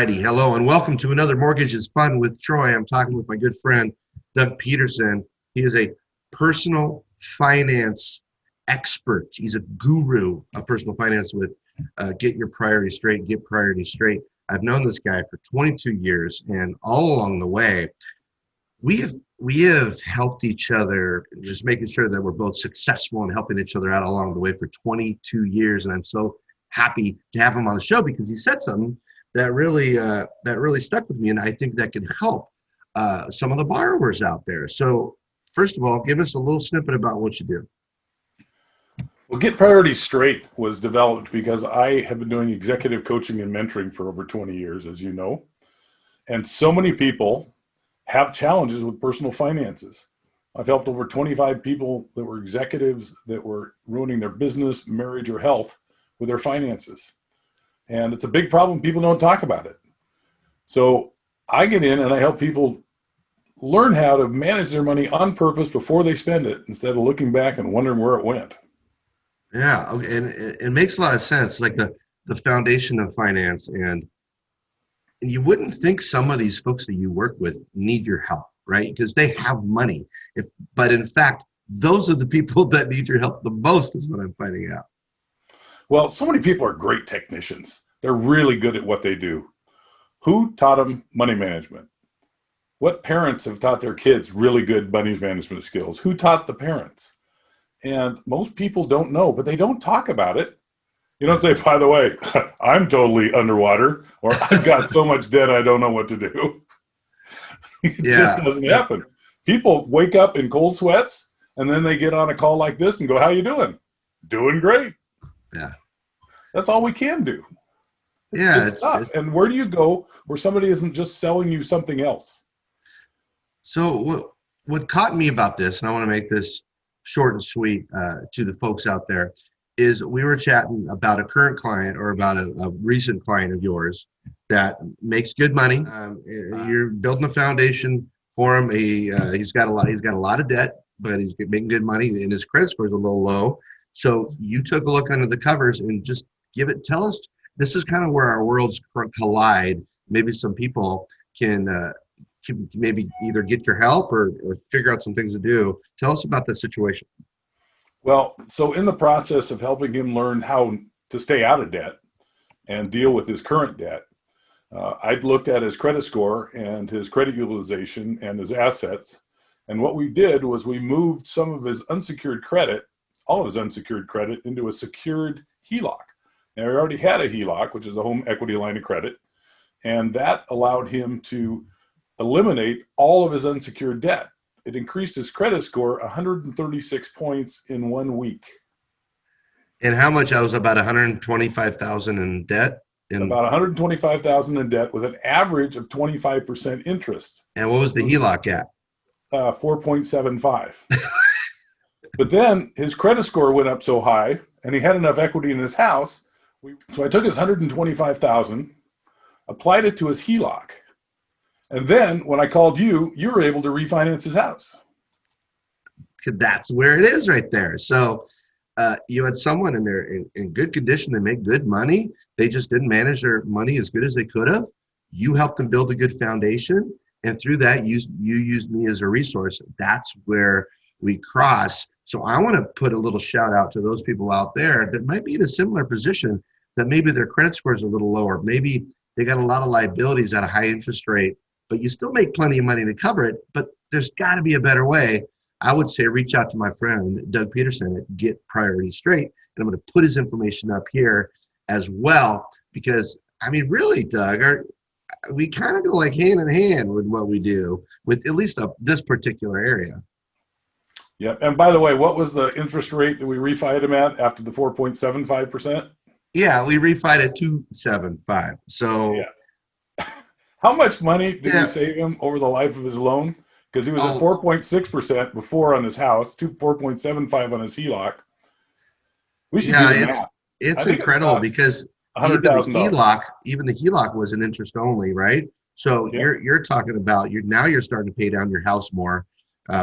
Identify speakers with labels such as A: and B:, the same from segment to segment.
A: righty. Hello and welcome to another Mortgage is Fun with Troy. I'm talking with my good friend, Doug Peterson. He is a personal finance expert. He's a guru of personal finance with Get Your Priorities Straight, Get Priorities Straight. I've known this guy for 22 years, and all along the way, we have helped each other, just making sure that we're both successful and helping each other out along the way for 22 years. And I'm so happy to have him on the show because he said something that really stuck with me, and I think that can help some of the borrowers out there. So first of all, give us a little snippet about what you do.
B: Well, Get Priorities Straight was developed because I have been doing executive coaching and mentoring for over 20 years, as you know. And so many people have challenges with personal finances. I've helped over 25 people that were executives that were ruining their business, marriage, or health with their finances. And it's a big problem. People don't talk about it. So I get in and I help people learn how to manage their money on purpose before they spend it, instead of looking back and wondering where it went.
A: Yeah, okay, and it makes a lot of sense, like the foundation of finance. And you wouldn't think some of these folks that you work with need your help, right? Because they have money. But in fact, those are the people that need your help the most, is what I'm finding out.
B: Well, so many people are great technicians. They're really good at what they do. Who taught them money management? What parents have taught their kids really good money management skills? Who taught the parents? And most people don't know, but they don't talk about it. You don't say, by the way, I'm totally underwater, or I've got so much debt I don't know what to do. It just doesn't happen. People wake up in cold sweats, and then they get on a call like this and go, how you doing? Doing great.
A: Yeah.
B: That's all we can do. It's tough. And where do you go where somebody isn't just selling you something else?
A: So what caught me about this, and I want to make this short and sweet to the folks out there, is we were chatting about a current client, or about a recent client of yours that makes good money. You're building a foundation for him. He's got a lot of debt, but he's making good money, and his credit score is a little low. So you took a look under the covers and just tell us, this is kind of where our worlds collide. Maybe some people can maybe either get your help or figure out some things to do. Tell us about the situation.
B: Well, so in the process of helping him learn how to stay out of debt and deal with his current debt, I'd looked at his credit score and his credit utilization and his assets. And what we did was we moved some of his unsecured credit, all of his unsecured credit, into a secured HELOC. Now, he already had a HELOC, which is a home equity line of credit, and that allowed him to eliminate all of his unsecured debt. It increased his credit score 136 points in 1 week.
A: And how much? I was about 125,000 in debt.
B: About 125,000 in debt with an average of 25% interest.
A: And what was the HELOC at?
B: 4.75. But then his credit score went up so high, and he had enough equity in his house. So I took his 125,000, applied it to his HELOC. And then when I called you, you were able to refinance his house.
A: That's where it is right there. So you had someone in good condition. They make good money. They just didn't manage their money as good as they could have. You helped them build a good foundation. And through that, you used me as a resource. That's where we cross. So I want to put a little shout out to those people out there that might be in a similar position, that maybe their credit score is a little lower. Maybe they got a lot of liabilities at a high interest rate, but you still make plenty of money to cover it. But there's got to be a better way. I would say reach out to my friend, Doug Peterson at Get Priorities Straight. And I'm going to put his information up here as well, because, I mean, really, Doug, we kind of go like hand in hand with what we do with at least this particular area.
B: Yeah. And by the way, what was the interest rate that we refied him at after the 4.75%?
A: Yeah, we refied at 2.75. So
B: yeah. How much money did we save him over the life of his loan? Because he was at 4.6% before on his house, 4.75 on his HELOC. We should do the math.
A: It's incredible, because even the HELOC was an interest only, right? So you're talking about now you're starting to pay down your house more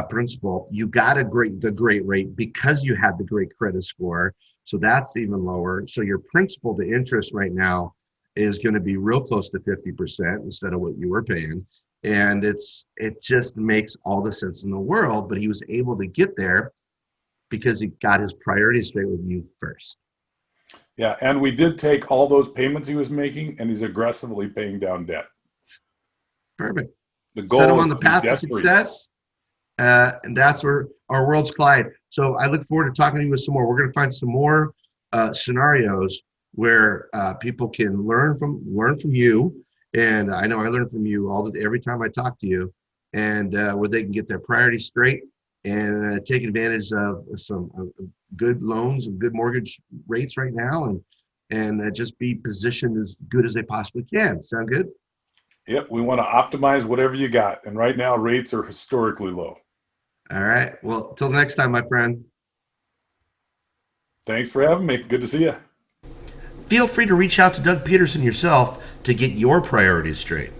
A: principal. You got the great rate because you had the great credit score. So that's even lower. So your principal to interest right now is going to be real close to 50% instead of what you were paying. And it just makes all the sense in the world, but he was able to get there because he got his priorities straight with you first.
B: Yeah, and we did take all those payments he was making, and he's aggressively paying down debt.
A: Perfect.
B: The
A: Set him
B: goal
A: on
B: is
A: the
B: to be
A: path to
B: debt-free.
A: success. And that's where our worlds collide. So I look forward to talking to you with some more. We're going to find some more scenarios where people can learn from you. And I know I learn from you every time I talk to you, and where they can get their priorities straight and take advantage of some good loans and good mortgage rates right now, and just be positioned as good as they possibly can. Sound good?
B: Yep, we want to optimize whatever you got, and right now rates are historically low.
A: All right. Well, till next time, my friend.
B: Thanks for having me. Good to see you.
A: Feel free to reach out to Doug Peterson yourself to get your priorities straight.